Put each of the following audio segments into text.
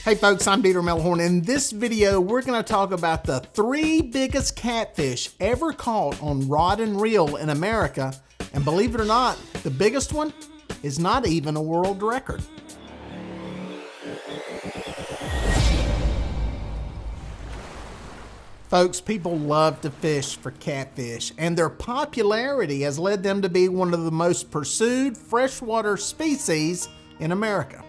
Hey folks, I'm Dieter Melhorn. In this video, we're going to talk about the 3 biggest catfish ever caught on rod and reel in America. And believe it or not, the biggest one is not even a world record. Folks, people love to fish for catfish, and their popularity has led them to be one of the most pursued freshwater species in America.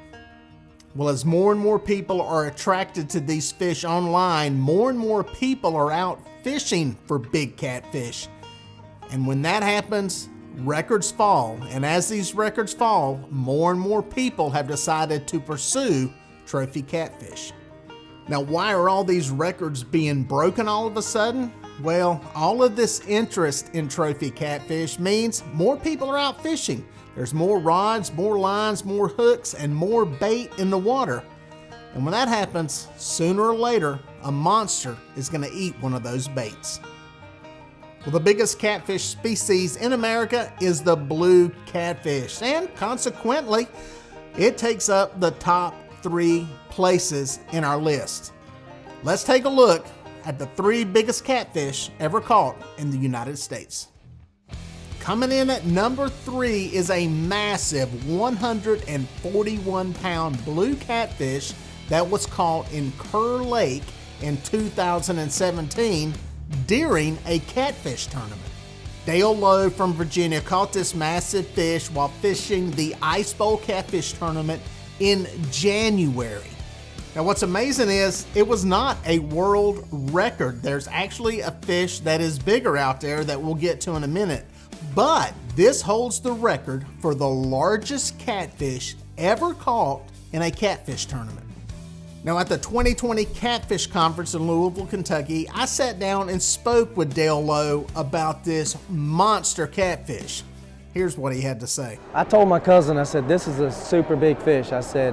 Well, as more and more people are attracted to these fish online, more and more people are out fishing for big catfish. And when that happens, records fall. And as these records fall, more and more people have decided to pursue trophy catfish. Now, why are all these records being broken all of a sudden? Well, all of this interest in trophy catfish means more people are out fishing. There's more rods, more lines, more hooks, and more bait in the water. And when that happens, sooner or later, a monster is going to eat one of those baits. Well, the biggest catfish species in America is the blue catfish, and consequently, it takes up the top 3 places in our list. Let's take a look at the 3 biggest catfish ever caught in the United States. Coming in at number 3 is a massive 141-pound blue catfish that was caught in Kerr Lake in 2017 during a catfish tournament. Dale Lowe from Virginia caught this massive fish while fishing the Ice Bowl Catfish Tournament in January. Now, what's amazing is it was not a world record. There's actually a fish that is bigger out there that we'll get to in a minute. But this holds the record for the largest catfish ever caught in a catfish tournament. Now, at the 2020 Catfish Conference in Louisville, Kentucky, I sat down and spoke with Dale Lowe about this monster catfish. Here's what he had to say. I told my cousin, I said, this is a super big fish. I said,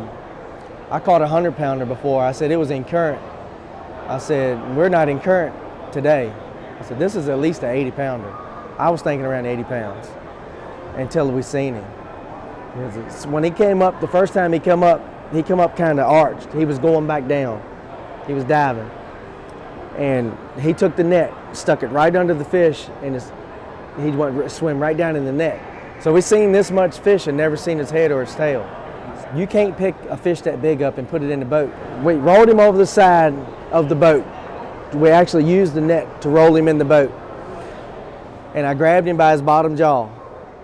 I caught a 100-pounder before. I said, it was in current. I said, we're not in current today. I said, this is at least an 80-pounder. I was thinking around 80 pounds until we seen him. When he came up, the first time he come up kind of arched. He was going back down. He was diving. And he took the net, stuck it right under the fish, and he went to swim right down in the net. So we seen this much fish and never seen his head or his tail. You can't pick a fish that big up and put it in the boat. We rolled him over the side of the boat. We actually used the net to roll him in the boat. And I grabbed him by his bottom jaw.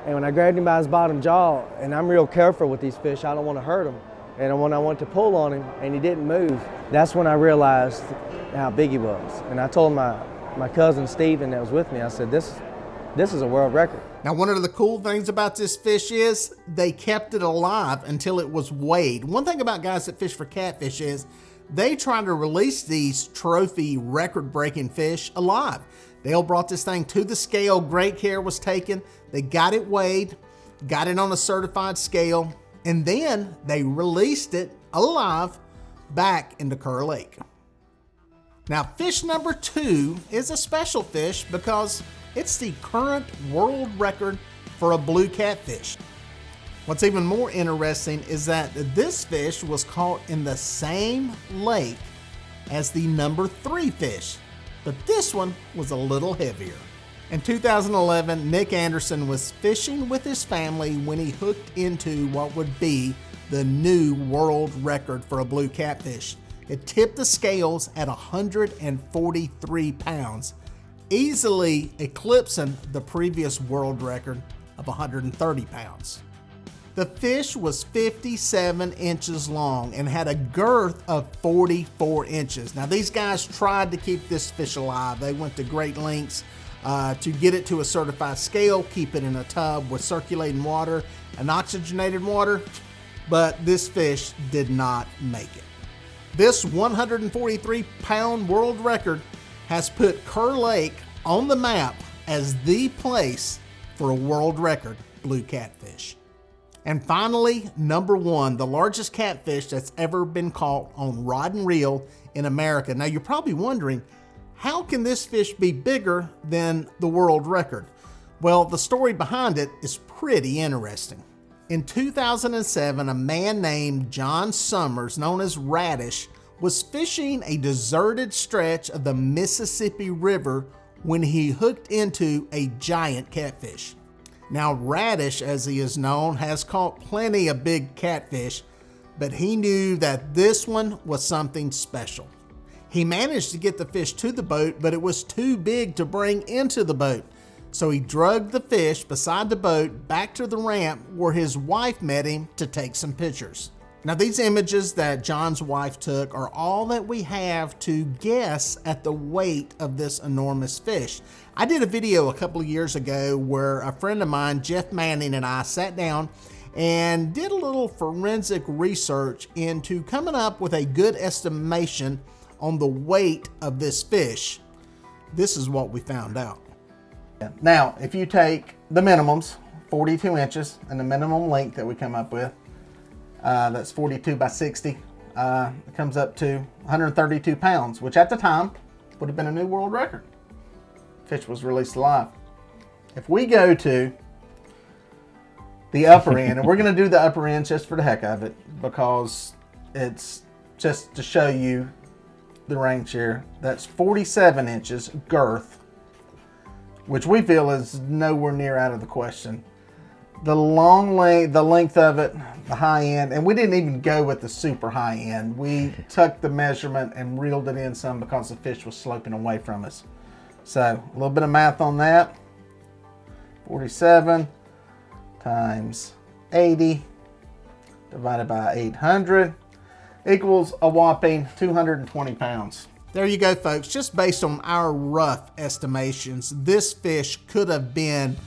And when I grabbed him by his bottom jaw, and I'm real careful with these fish, I don't want to hurt him. And when I went to pull on him and he didn't move, that's when I realized how big he was. And I told my cousin Stephen that was with me, I said, this is a world record. Now, one of the cool things about this fish is they kept it alive until it was weighed. One thing about guys that fish for catfish is they try to release these trophy record-breaking fish alive. Dale brought this thing to the scale. Great care was taken. They got it weighed, got it on a certified scale, and then they released it alive back into Kerr Lake. Now, fish number 2 is a special fish because it's the current world record for a blue catfish. What's even more interesting is that this fish was caught in the same lake as the number 3 fish, but this one was a little heavier. In 2011, Nick Anderson was fishing with his family when he hooked into what would be the new world record for a blue catfish. It tipped the scales at 143 pounds, easily eclipsing the previous world record of 130 pounds. The fish was 57 inches long and had a girth of 44 inches. Now, these guys tried to keep this fish alive. They went to great lengths to get it to a certified scale, keep it in a tub with circulating water and oxygenated water, but this fish did not make it. This 143-pound world record has put Kerr Lake on the map as the place for a world record blue catfish. And finally, number 1, the largest catfish that's ever been caught on rod and reel in America. Now, you're probably wondering, how can this fish be bigger than the world record? Well, the story behind it is pretty interesting. In 2007, a man named John Summers, known as Radish, was fishing a deserted stretch of the Mississippi River when he hooked into a giant catfish. Now, Radish, as he is known, has caught plenty of big catfish, but he knew that this one was something special. He managed to get the fish to the boat, but it was too big to bring into the boat. So he dragged the fish beside the boat back to the ramp where his wife met him to take some pictures. Now, these images that John's wife took are all that we have to guess at the weight of this enormous fish. I did a video a couple of years ago where a friend of mine, Jeff Manning, and I sat down and did a little forensic research into coming up with a good estimation on the weight of this fish. This is what we found out. Now, if you take the minimums, 42 inches, and the minimum length that we come up with, that's 42 by 60, it comes up to 132 pounds, which at the time would have been a new world record. Fish was released alive. If we go to the upper end, and we're going to do the upper end just for the heck of it, because it's just to show you the range here. That's 47 inches girth, which we feel is nowhere near out of the question. The length of it, the high end, and we didn't even go with the super high end. We took the measurement and reeled it in some because the fish was sloping away from us. So a little bit of math on that. 47 times 80 divided by 800 equals a whopping 220 pounds. There you go, folks. Just based on our rough estimations, this fish could have been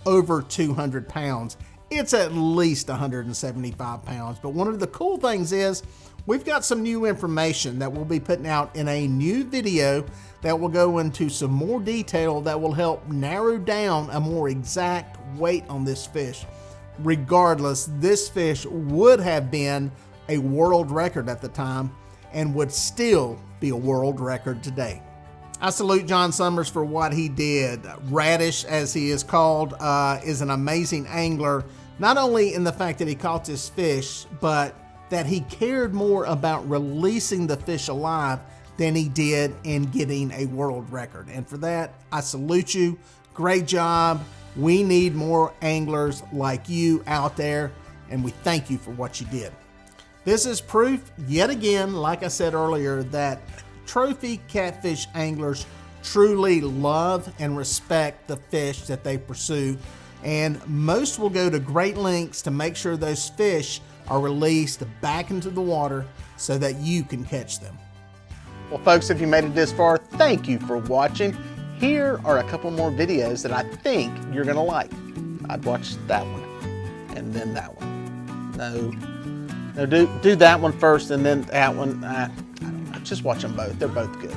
over 200 pounds. It's at least 175 pounds. But one of the cool things is we've got some new information that we'll be putting out in a new video that will go into some more detail that will help narrow down a more exact weight on this fish. Regardless, this fish would have been a world record at the time and would still be a world record today. I salute John Summers for what he did. Radish, as he is called, is an amazing angler, not only in the fact that he caught this fish, but that he cared more about releasing the fish alive than he did in getting a world record. And for that, I salute you. Great job. We need more anglers like you out there, and we thank you for what you did. This is proof, yet again, like I said earlier, that trophy catfish anglers truly love and respect the fish that they pursue, and most will go to great lengths to make sure those fish are released back into the water so that you can catch them. Well, folks, if you made it this far, thank you for watching. Here are a couple more videos that I think you're gonna like. I'd watch that one and then that one. No, do that one first and then that one. I don't know, just watch them both. They're both good.